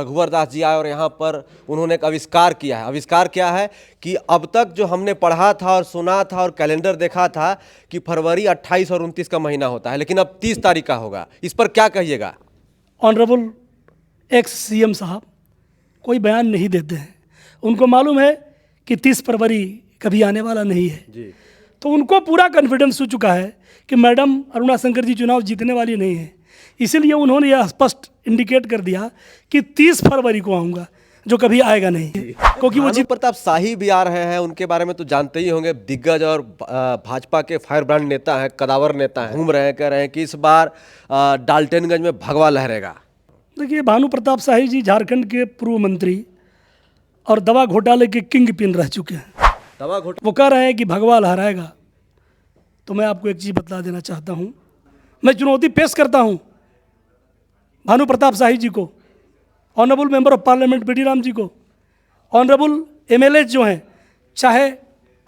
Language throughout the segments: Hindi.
रघुवर दास जी आए और यहाँ पर उन्होंने एक आविष्कार किया है। आविष्कार क्या है कि अब तक जो हमने पढ़ा था और सुना था और कैलेंडर देखा था कि फरवरी 28 और 29 का महीना होता है, लेकिन अब 30 तारीख का होगा। इस पर क्या कहिएगा? ऑनरेबल एक्स सीएम साहब कोई बयान नहीं देते हैं। उनको मालूम है कि 30 फरवरी कभी आने वाला नहीं है जी। तो उनको पूरा कॉन्फिडेंस हो चुका है कि मैडम अरुणा शंकर जी चुनाव जीतने वाली नहीं है। इसीलिए उन्होंने यह स्पष्ट इंडिकेट कर दिया कि 30 फरवरी को आऊँगा, जो कभी आएगा नहीं, क्योंकि वो भानु प्रताप शाही भी आ रहे हैं। उनके बारे में तो जानते ही होंगे, दिग्गज और भाजपा के फायर ब्रांड नेता हैं, कदावर नेता हैं। घूम रहे हैं, कह रहे हैं कि इस बार डाल्टनगंज में भगवा लहरेगा। देखिए, भानु प्रताप शाही जी झारखंड के पूर्व मंत्री और दवा घोटाले के किंग पिन रह चुके हैं। दवा घोटाला वो कह रहे हैं कि भगवा लहराएगा। तो मैं आपको एक चीज़ बता देना चाहता हूँ, मैं चुनौती पेश करता हूँ भानु प्रताप शाही जी को, honourable member of parliament BD Ram ji को, ऑनरेबल एमएलए जो हैं, चाहे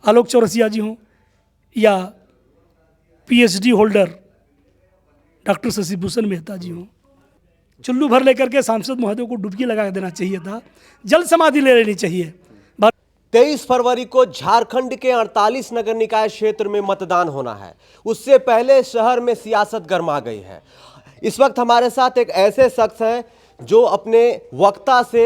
आलोक चौरसिया जी हों या PhD holder doctor Shashi Bhushan Mehta ji हों, चुल्लू भर लेकर के सांसद महोदय को डुबकी लगा देना चाहिए था, जल समाधि ले लेनी चाहिए। 23 फरवरी को झारखंड के 48 नगर निकाय क्षेत्र में मतदान होना है। उससे पहले शहर में सियासत गर्मा गई है। इस वक्त हमारे साथ एक ऐसे शख्स हैं जो अपने वक्ता से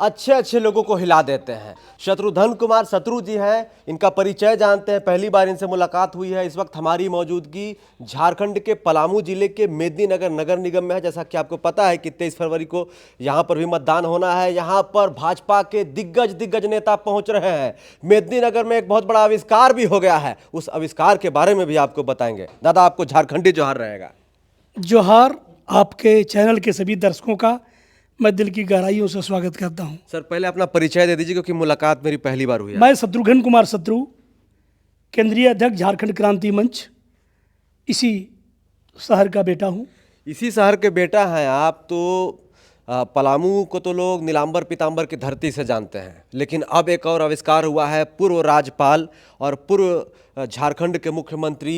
अच्छे अच्छे लोगों को हिला देते हैं। शत्रुघ्न कुमार शत्रु जी हैं, इनका परिचय जानते हैं। पहली बार इनसे मुलाकात हुई है। इस वक्त हमारी मौजूदगी झारखंड के पलामू जिले के मेदिनीनगर नगर निगम में है। जैसा कि आपको पता है कि 23 फरवरी को यहाँ पर भी मतदान होना है। यहाँ पर भाजपा के दिग्गज नेता पहुँच रहे हैं। मेदिनीनगर में एक बहुत बड़ा आविष्कार भी हो गया है। उस आविष्कार के बारे में भी आपको बताएंगे। दादा, आपको झारखंडी जोहार रहेगा। जोहार। आपके चैनल के सभी दर्शकों का मैं दिल की गहराइयों से स्वागत करता हूं। सर, पहले अपना परिचय दे दीजिए, क्योंकि मुलाकात मेरी पहली बार हुई है। मैं शत्रुघ्न कुमार शत्रु, केंद्रीय अध्यक्ष झारखंड क्रांति मंच, इसी शहर का बेटा हूं। इसी शहर के बेटा हैं आप। तो पलामू को तो लोग नीलांबर पीतांबर की धरती से जानते हैं, लेकिन अब एक और आविष्कार हुआ है। पूर्व राज्यपाल और पूर्व झारखंड के मुख्यमंत्री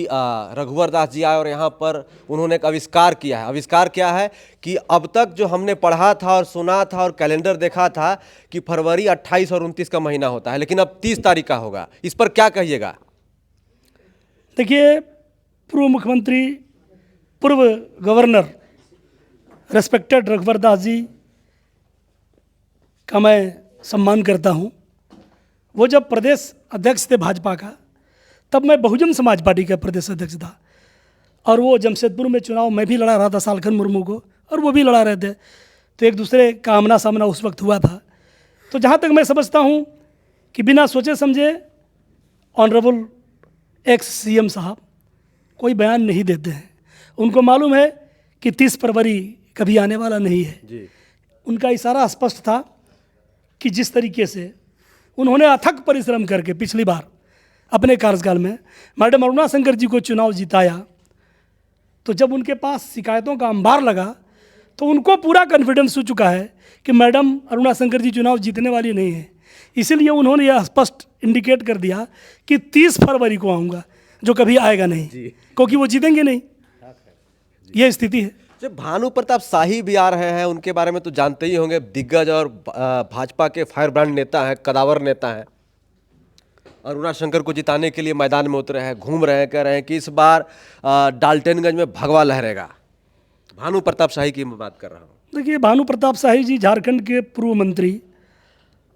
रघुवर दास जी आए और यहाँ पर उन्होंने एक आविष्कार किया है। आविष्कार क्या है कि अब तक जो हमने पढ़ा था और सुना था और कैलेंडर देखा था कि फरवरी 28 और 29 का महीना होता है, लेकिन अब 30 तारीख का होगा। इस पर क्या कहिएगा? देखिए, पूर्व मुख्यमंत्री, पूर्व गवर्नर रेस्पेक्टेड रघुवर दास जी का मैं सम्मान करता हूं। वो जब प्रदेश अध्यक्ष थे भाजपा का, तब मैं बहुजन समाज पार्टी का प्रदेश अध्यक्ष था, और वो जमशेदपुर में चुनाव मैं भी लड़ा रहा था सालखन मुर्मू को, और वो भी लड़ा रहे थे। तो एक दूसरे का आमना सामना उस वक्त हुआ था। तो जहाँ तक मैं समझता हूँ कि बिना सोचे समझे ऑनरेबल एक्स सीएम साहब कोई बयान नहीं देते हैं। उनको मालूम है कि 30 फरवरी कभी आने वाला नहीं है जी। उनका इशारा स्पष्ट था कि जिस तरीके से उन्होंने अथक परिश्रम करके पिछली बार अपने कार्यकाल में मैडम अरुणा शंकर जी को चुनाव जिताया, तो जब उनके पास शिकायतों का अंबार लगा तो उनको पूरा कॉन्फिडेंस हो चुका है कि मैडम अरुणा शंकर जी चुनाव जीतने वाली नहीं है। इसीलिए उन्होंने यह स्पष्ट इंडिकेट कर दिया कि 30 फरवरी को आऊँगा, जो कभी आएगा नहीं, क्योंकि वो जीतेंगे नहीं। ये स्थिति है। जब भानु प्रताप शाही भी आ रहे हैं, उनके बारे में तो जानते ही होंगे, दिग्गज और भाजपा के फायर ब्रांड नेता हैं, कदावर नेता हैं। अरुणा शंकर को जिताने के लिए मैदान में उतरे हैं, घूम रहे हैं, कह रहे हैं कि इस बार डाल्टनगंज में भगवा लहरेगा। भानु प्रताप शाही की मैं बात कर रहा हूँ। देखिए, भानु प्रताप शाही जी झारखंड के पूर्व मंत्री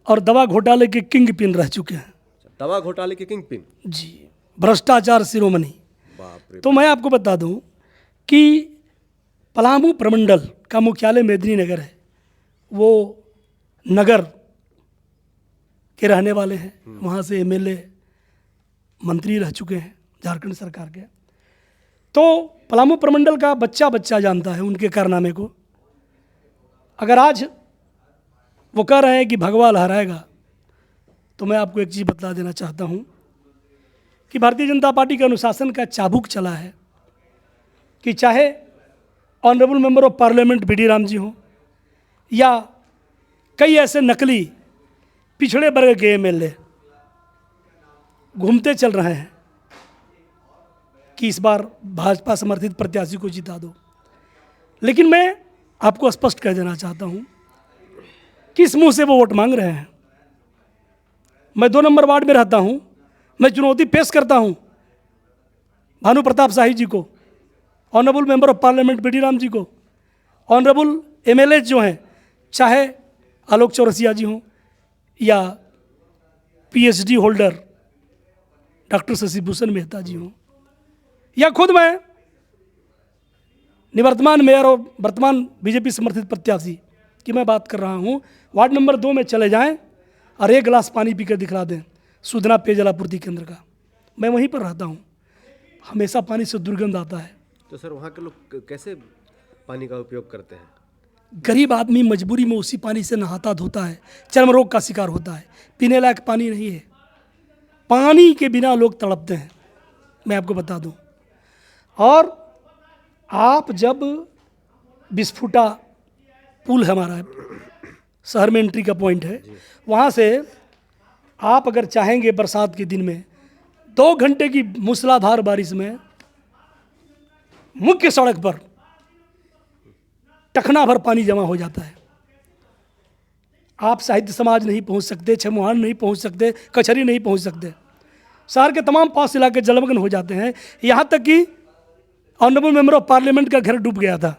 और दवा घोटाले के किंग पिन रह चुके हैं। दवा घोटाले के किंग पिन? जी, भ्रष्टाचार शिरोमणि। बाप रे। तो मैं आपको बता दूं कि पलामू प्रमंडल का मुख्यालय मेदिनीनगर है। वो नगर के रहने वाले हैं, वहाँ से एमएलए मंत्री रह चुके हैं झारखंड सरकार के। तो पलामू प्रमंडल का बच्चा बच्चा जानता है उनके कारनामे को। अगर आज वो कह रहे हैं कि भगवा लहराएगा, तो मैं आपको एक चीज़ बता देना चाहता हूँ कि भारतीय जनता पार्टी के अनुशासन का चाबुक चला है कि चाहे honourable member of parliament BD Ram ji हों या कई ऐसे नकली पिछड़े वर्ग के एमएलए घूमते चल रहे हैं कि इस बार भाजपा समर्थित प्रत्याशी को जिता दो। लेकिन मैं आपको स्पष्ट कह देना चाहता हूं किस मुंह से वो वोट मांग रहे हैं? मैं 2 नंबर वार्ड में रहता हूं, मैं चुनौती पेश करता हूं भानु प्रताप शाही जी को, honourable member of parliament BD Ram ji को, ऑनरेबल एमएलए जो हैं, चाहे आलोक चौरसिया जी हों या PhD holder doctor Shashi Bhushan Mehta ji हों, या खुद मैं निवर्तमान मेयर और वर्तमान बीजेपी समर्थित प्रत्याशी की मैं बात कर रहा हूं, वार्ड नंबर 2 में चले जाएं और 1 गिलास पानी पीकर दिखला दें सुधना पेयजल आपूर्ति केंद्र का। मैं वहीं पर रहता हूं, हमेशा पानी से दुर्गंध आता है। तो सर वहाँ के लोग कैसे पानी का उपयोग करते हैं? गरीब आदमी मजबूरी में उसी पानी से नहाता धोता है, चर्म रोग का शिकार होता है, पीने लायक पानी नहीं है। पानी के बिना लोग तड़पते हैं, मैं आपको बता दूं। और आप जब बिस्फुटा पुल है हमारा, शहर में एंट्री का पॉइंट है, वहाँ से आप अगर चाहेंगे बरसात के दिन में 2 घंटे की मूसलाधार बारिश में मुख्य सड़क पर टखना भर पानी जमा हो जाता है। आप साहित्य समाज नहीं पहुंच सकते, छमुहान नहीं पहुंच सकते, कचहरी नहीं पहुंच सकते, शहर के तमाम पास इलाके जलमग्न हो जाते हैं। यहाँ तक कि ऑनरेबल मेंबर ऑफ पार्लियामेंट का घर डूब गया था।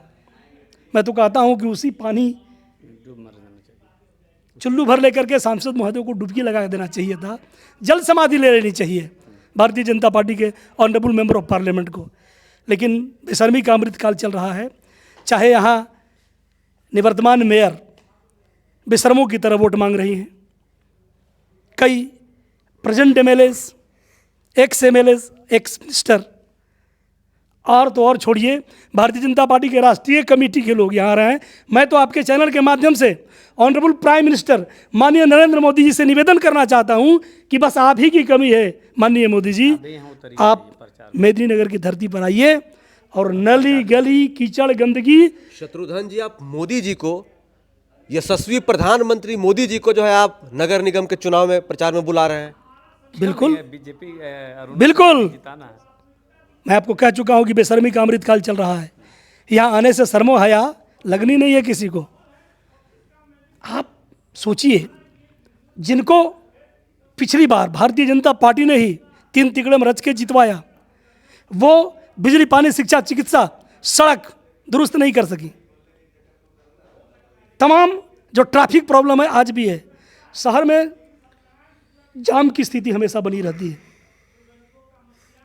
मैं तो कहता हूँ कि उसी पानी चुल्लू भर लेकर के सांसद महोदय को डुबकी लगा देना चाहिए था, जल समाधि ले लेनी चाहिए भारतीय जनता पार्टी के ऑनरेबल मेंबर ऑफ पार्लियामेंट को। लेकिन बेशर्मी का अमृतकाल चल रहा है, चाहे यहाँ निवर्तमान मेयर बेशर्मों की तरह वोट मांग रही हैं, कई present MLAs, x MLAs, ex minister, और तो और छोड़िए भारतीय जनता पार्टी के राष्ट्रीय कमेटी के लोग यहाँ आ रहे हैं। मैं तो आपके चैनल के माध्यम से ऑनरेबल प्राइम मिनिस्टर माननीय नरेंद्र मोदी जी से निवेदन करना चाहता हूँ कि बस आप ही की कमी है माननीय मोदी जी, आप मेदिनीनगर की धरती पर आइए और नली गली कीचड़ गंदगी। शत्रुघ्न जी, आप मोदी जी को, यशस्वी प्रधानमंत्री मोदी जी को जो है आप नगर निगम के चुनाव में प्रचार में बुला रहे हैं? बिल्कुल बीजेपी बिल्कुल, मैं आपको कह चुका हूं कि बेशर्मी का अमृतकाल चल रहा है। यहाँ आने से शर्मो हया लगनी नहीं है किसी को। आप सोचिए, जिनको पिछली बार भारतीय जनता पार्टी ने ही 3 तिकड़म रच के जितवाया, वो बिजली, पानी, शिक्षा, चिकित्सा, सड़क दुरुस्त नहीं कर सकी। तमाम जो ट्रैफिक प्रॉब्लम है आज भी है, शहर में जाम की स्थिति हमेशा बनी रहती है।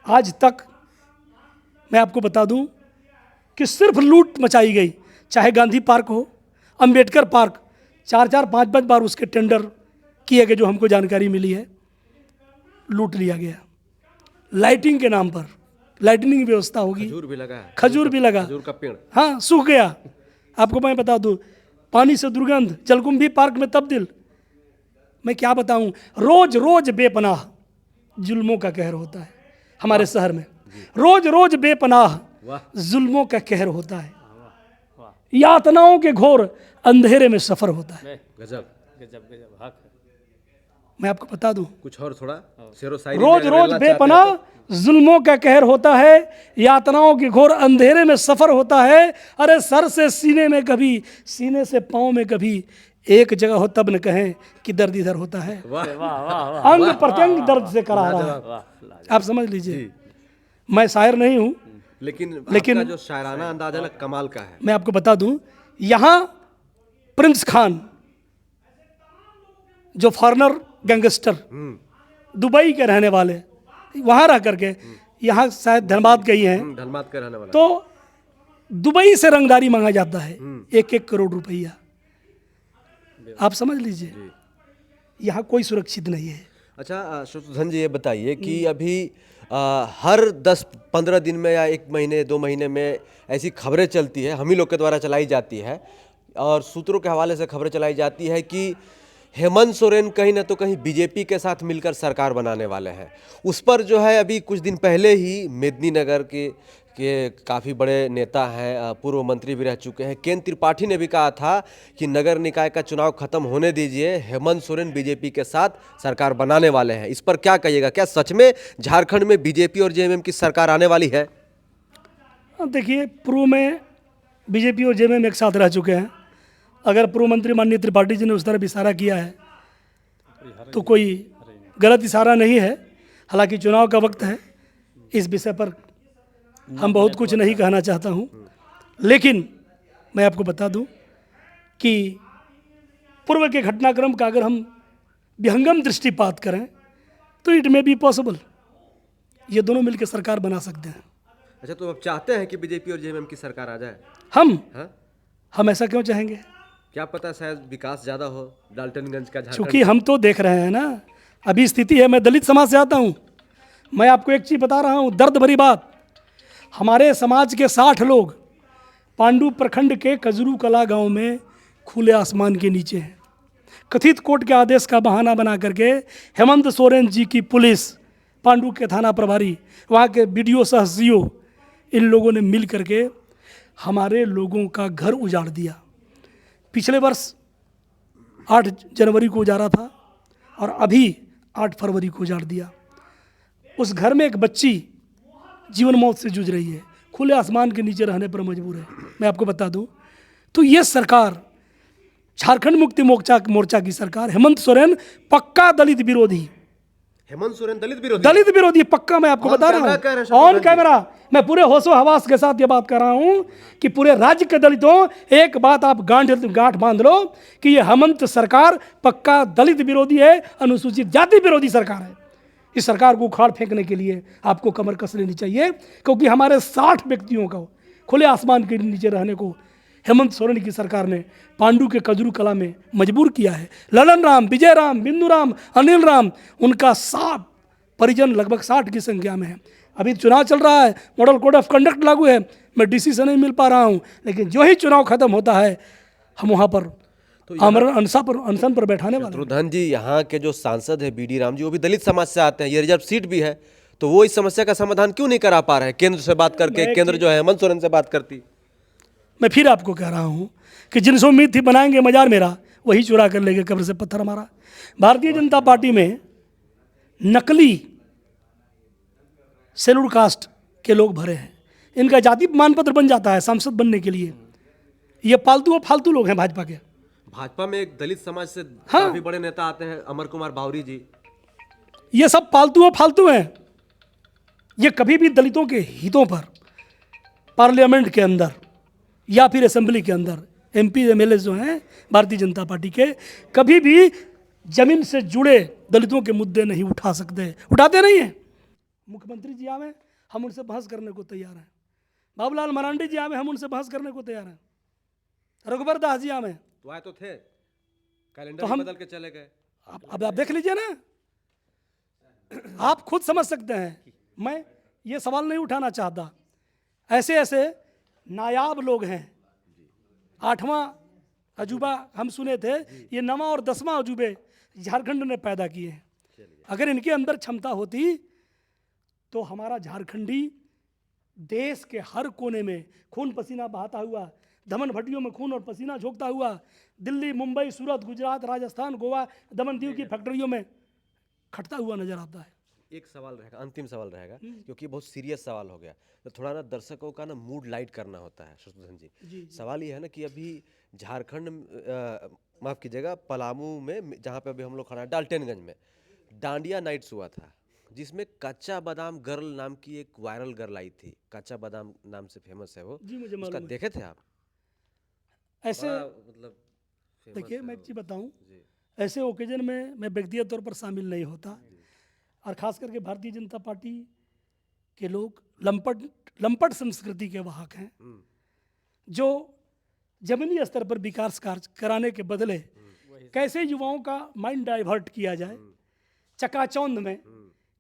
आज तक मैं आपको बता दूं कि सिर्फ लूट मचाई गई, चाहे गांधी पार्क हो, अंबेडकर पार्क, 4-4, 5-5 बार उसके टेंडर किए गए, जो हमको जानकारी मिली है, लूट लिया गया। लाइटिंग के नाम पर लाइटनिंग व्यवस्था होगी, खजूर भी लगा है, खजूर भी लगा, खजूर का पेड़, हाँ सूख गया। आपको मैं बता दूं, पानी से दुर्गंध, जलकुंभी पार्क में तब्दील। मैं क्या बताऊं, रोज रोज बेपनाह जुल्मों का कहर होता है हमारे शहर में, रोज रोज बेपनाह जुल्मों का कहर होता है, यातनाओं के घोर अंधेरे में सफर होता है। गजब गजब गजब हक। मैं आपको बता दूं, कुछ और थोड़ा शेरो शायरी रोज में रोज अगर बेपनाह जुल्मों का कहर होता है, यातनाओं के घोर अंधेरे में सफर होता है। अरे सर से सीने में कभी, सीने से पांव में कभी, एक जगह हो तब न कहें कि दर्द इधर होता है। वाह वाह वाह, अंग प्रत्यंग दर्द से करा रहा है, आप समझ लीजिए। मैं शायर नहीं हूं, लेकिन लेकिन आपका जो शायराना अंदाज है ना, कमाल का है। मैं आपको बता दूं, यहाँ प्रिंस खान जो फॉरेनर गैंगस्टर, दुबई के रहने वाले, वहाँ रह करके यहाँ शायद धनबाद गई हैं, धनबाद का रहने वाला। तो दुबई से रंगदारी मांगा जाता है 1-1 करोड़ रुपया। आप समझ लीजिए, यहाँ कोई सुरक्षित नहीं है। अच्छा शत्रुघ्न जी, ये बताइए कि अभी हर 10-15 दिन में या 1 महीने 2 महीने में ऐसी खबरें चलती है, हम ही लोग के द्वारा चलाई जाती है और सूत्रों के हवाले से खबरें चलाई जाती है कि हेमंत सोरेन कहीं ना तो कहीं बीजेपी के साथ मिलकर सरकार बनाने वाले हैं। उस पर जो है अभी कुछ दिन पहले ही मेदिनीनगर के काफ़ी बड़े नेता हैं, पूर्व मंत्री भी रह चुके हैं, केन त्रिपाठी ने भी कहा था कि नगर निकाय का चुनाव खत्म होने दीजिए, हेमंत सोरेन बीजेपी के साथ सरकार बनाने वाले हैं। इस पर क्या कहिएगा, क्या सच में झारखंड में बीजेपी और जेएमएम की सरकार आने वाली है? देखिए, पूर्व में बीजेपी और जेएमएम एक साथ रह चुके हैं, अगर पूर्व मंत्री माननीय त्रिपाठी जी ने उस तरफ इशारा किया है तो कोई गलत इशारा नहीं है। हालांकि चुनाव का वक्त है, इस विषय पर हम बहुत कुछ नहीं कहना चाहता हूं, लेकिन मैं आपको बता दूं कि पूर्व के घटनाक्रम का अगर हम विहंगम दृष्टिपात करें तो इट मे बी पॉसिबल, ये दोनों मिलकर सरकार बना सकते हैं। अच्छा, तो आप चाहते हैं कि बीजेपी और जेएमएम की सरकार आ जाए? हम हाँ, ऐसा क्यों चाहेंगे? क्या पता शायद विकास ज्यादा हो डाल्टनगंज का, झारखंड। क्योंकि हम तो देख रहे हैं ना अभी स्थिति है। मैं दलित समाज से आता हूं, मैं आपको एक चीज बता रहा हूं, दर्द भरी बात। हमारे समाज के 60 लोग पांडु प्रखंड के कजरू कला गांव में खुले आसमान के नीचे हैं। कथित कोर्ट के आदेश का बहाना बना करके हेमंत सोरेन जी की पुलिस, पांडु के थाना प्रभारी, वहाँ के बीडीओ सह सीओ, इन लोगों ने मिल करके हमारे लोगों का घर उजाड़ दिया। पिछले वर्ष 8 जनवरी को उजाड़ा था और अभी 8 फरवरी को उजाड़ दिया। उस घर में एक बच्ची जीवन मौत से जूझ रही है, खुले आसमान के नीचे रहने पर मजबूर है। मैं आपको बता दूं तो ये सरकार, झारखंड मुक्ति मोर्चा की सरकार, हेमंत सोरेन पक्का दलित विरोधी, हेमंत सोरेन दलित विरोधी पक्का। मैं आपको बता रहा हूँ ऑन कैमरा, मैं पूरे होशो हवास के साथ ये बात कर रहा हूँ कि पूरे राज्य के दलितों, एक बात आप गांठ बांध लो कि ये हेमंत सरकार पक्का दलित विरोधी है, अनुसूचित जाति विरोधी सरकार है। इस सरकार को उखाड़ फेंकने के लिए आपको कमर कस लेनी चाहिए, क्योंकि हमारे 60 व्यक्तियों को खुले आसमान के नीचे रहने को हेमंत सोरेन की सरकार ने पांडु के कजरू कला में मजबूर किया है। ललन राम, विजय राम, बिंदु राम, अनिल राम, उनका 60 परिजन लगभग 60 की संख्या में है। अभी चुनाव चल रहा है, मॉडल कोड ऑफ कंडक्ट लागू है, मैं डीसी से नहीं मिल पा रहा हूं, लेकिन जो ही चुनाव खत्म होता है हम वहां पर अनशन पर बैठाने वाले। शत्रुघ्न जी, यहाँ के जो सांसद है बीडी राम जी, वो भी दलित समाज से आते हैं, ये रिजर्व सीट भी है, तो वो इस समस्या का समाधान क्यों नहीं करा पा रहे हैं? केंद्र से बात करके, केंद्र जो है हेमंत सोरेन से बात करती। मैं फिर आपको कह रहा हूं कि जिनसे उम्मीद थी बनाएंगे मजार मेरा, वही चुरा कर लेके कब्र से पत्थर हमारा। भारतीय जनता पार्टी में नकली शेड्यूल कास्ट के लोग भरे हैं, इनका जाति प्रमाण पत्र बन जाता है सांसद बनने के लिए। ये फालतू लोग हैं भाजपा के। भाजपा में एक दलित समाज से काफी बड़े नेता आते हैं, अमर कुमार बावरी जी। ये सब फालतू हैं। ये कभी भी दलितों के हितों पर पार्लियामेंट के अंदर या फिर असेंबली के अंदर एमपी एमएलए जो हैं भारतीय जनता पार्टी के, कभी भी जमीन से जुड़े दलितों के मुद्दे नहीं उठा सकते, उठाते नहीं हैं। मुख्यमंत्री जी आवे, हम उनसे बहस करने को तैयार हैं। बाबूलाल मरांडी जी आवे, हम उनसे बहस करने को तैयार हैं। रघुबर दास जी आवे तो आए तो थे, कैलेंडर तो बदल के चले गए। अब आप देख लीजिए ना, आप खुद समझ सकते हैं। मैं ये सवाल नहीं उठाना चाहता। ऐसे नायाब लोग हैं। 8वां अजूबा हम सुने थे, ये 9वां और 10वां अजूबे झारखंड ने पैदा किए हैं। अगर इनके अंदर क्षमता होती तो हमारा झारखंडी देश के हर कोने में खून पसीना बहाता हुआ, दमन भट्टियों में खून और पसीना झोंकता हुआ, दिल्ली, मुंबई, सूरत, गुजरात, राजस्थान, गोवा, दमन दीव की फैक्ट्रियों में खटता हुआ नजर आता है। एक सवाल रहेगा, अंतिम सवाल रहेगा, क्योंकि बहुत सीरियस सवाल हो गया, तो थोड़ा ना दर्शकों का ना मूड लाइट करना होता है। शत्रुघ्न जी, सवाल ये है ना कि अभी झारखंड, माफ कीजिएगा, पलामू में, जहाँ पे अभी हम लोग खड़ा हैं, डाल्टनगंज में डांडिया नाइट्स हुआ था, जिसमें कच्चा बादाम गर्ल नाम की एक वायरल गर्ल आई थी। कच्चा बादाम नाम से फेमस है वो। जी, मुझे उसका मालूम है। देखे थे आप? ऐसे मतलब देखिए, मैं एक चीज बताऊं, ऐसे ओकेजन में मैं व्यक्तिगत तौर पर शामिल नहीं होता, और खास करके भारतीय जनता पार्टी के लोग लंपट संस्कृति के वाहक हैं, जो जमीनी स्तर पर विकास कार्य कराने के बदले कैसे युवाओं का माइंड डाइवर्ट किया जाए, चकाचौंध में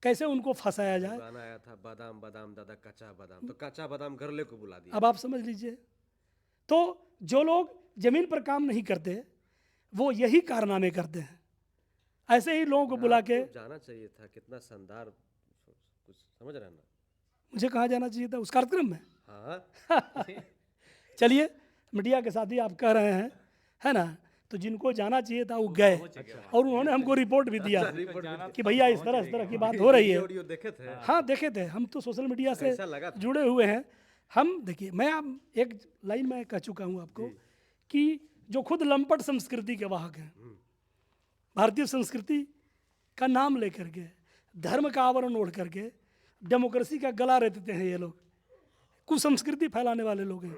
कैसे उनको फंसाया जाए। गाना आया था, बादाम बादाम दादा कच्चा बादाम, तो कच्चा बादाम गर्ले को बुला दिया। अब आप समझ लीजिए, तो जो लोग जमीन पर काम नहीं करते वो यही कारनामे करते हैं। ऐसे ही लोगों को बुला के जाना चाहिए था, कितना शानदार, कुछ समझ रहे ना? मुझे कहाँ जाना चाहिए था उस कार्यक्रम में? हाँ चलिए, मीडिया के साथ ही आप कह रहे हैं, है ना, तो जिनको जाना चाहिए था वो गए, और उन्होंने हमको रिपोर्ट भी दिया कि भैया इस तरह की बात हो रही है। देखे थे? हाँ देखे थे, हम तो सोशल मीडिया से जुड़े हुए हैं। हम देखिए, मैं अब एक लाइन में कह चुका हूँ आपको कि जो खुद लंपट संस्कृति के वाहक हैं, भारतीय संस्कृति का नाम लेकर के, धर्म का आवरण ओढ़ करके डेमोक्रेसी का गला रेतते हैं ये लोग, कुसंस्कृति फैलाने वाले लोग हैं।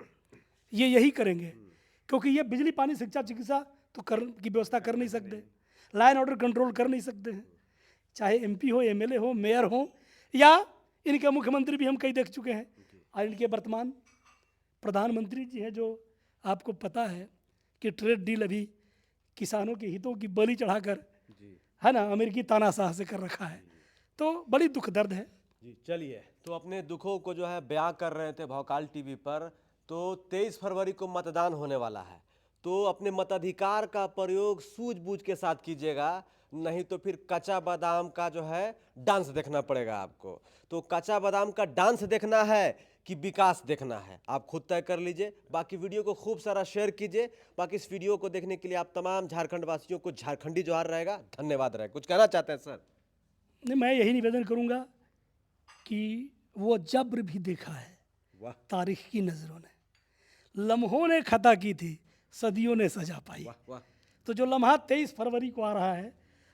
ये यही करेंगे क्योंकि ये बिजली, पानी, शिक्षा, चिकित्सा तो की व्यवस्था कर नहीं सकते, लाइन ऑर्डर कंट्रोल कर नहीं सकते हैं, चाहे एमपी हो, एमएलए हो, मेयर हो, या इनके मुख्यमंत्री भी हम कई देख चुके हैं। और इनके वर्तमान प्रधानमंत्री जी हैं, जो आपको पता है कि ट्रेड डील अभी किसानों के हितों की बलि चढ़ाकर, है ना, अमेरिकी तानाशाह से कर रखा है। तो बड़ी दुख दर्द है। जी चलिए, तो अपने दुखों को जो है बयां कर रहे थे भौकाल टीवी पर। तो 23 फरवरी को मतदान होने वाला है, तो अपने मताधिकार का प्रयोग सूझबूझ के साथ कीजिएगा, नहीं तो फिर कच्चा बादाम का जो है डांस देखना पड़ेगा आपको। तो कच्चा बादाम का डांस देखना है कि विकास देखना है, आप खुद तय कर लीजिए। बाकी वीडियो को खूब सारा शेयर कीजिए। बाकी इस वीडियो को देखने के लिए आप तमाम झारखंड वासियों को झारखंडी जोहार रहेगा, धन्यवाद रहेगा। कुछ कहना चाहते हैं सर? नहीं, मैं यही निवेदन करूंगा कि वो जब्र भी देखा है वाह तारीख की नज़रों ने, लम्हों ने खता की थी, सदियों ने सजा पाई। वाह वाह। तो जो लम्हा 23 फरवरी को आ रहा है,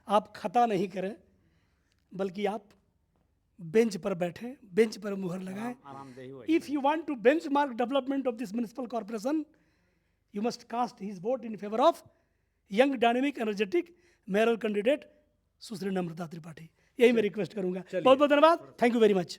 आप खता नहीं करें, बल्कि आप बेंच पर बैठें, बेंच पर मुहर लगाएं। आरामदेही वही if you want to benchmark development of this municipal corporation, you must cast his vote in favour of young, dynamic, energetic mayoral candidate Sushri Namrata Tripathi. यही मैं रिक्वेस्ट करूंगा। बहुत बहुत धन्यवाद। Thank you very much.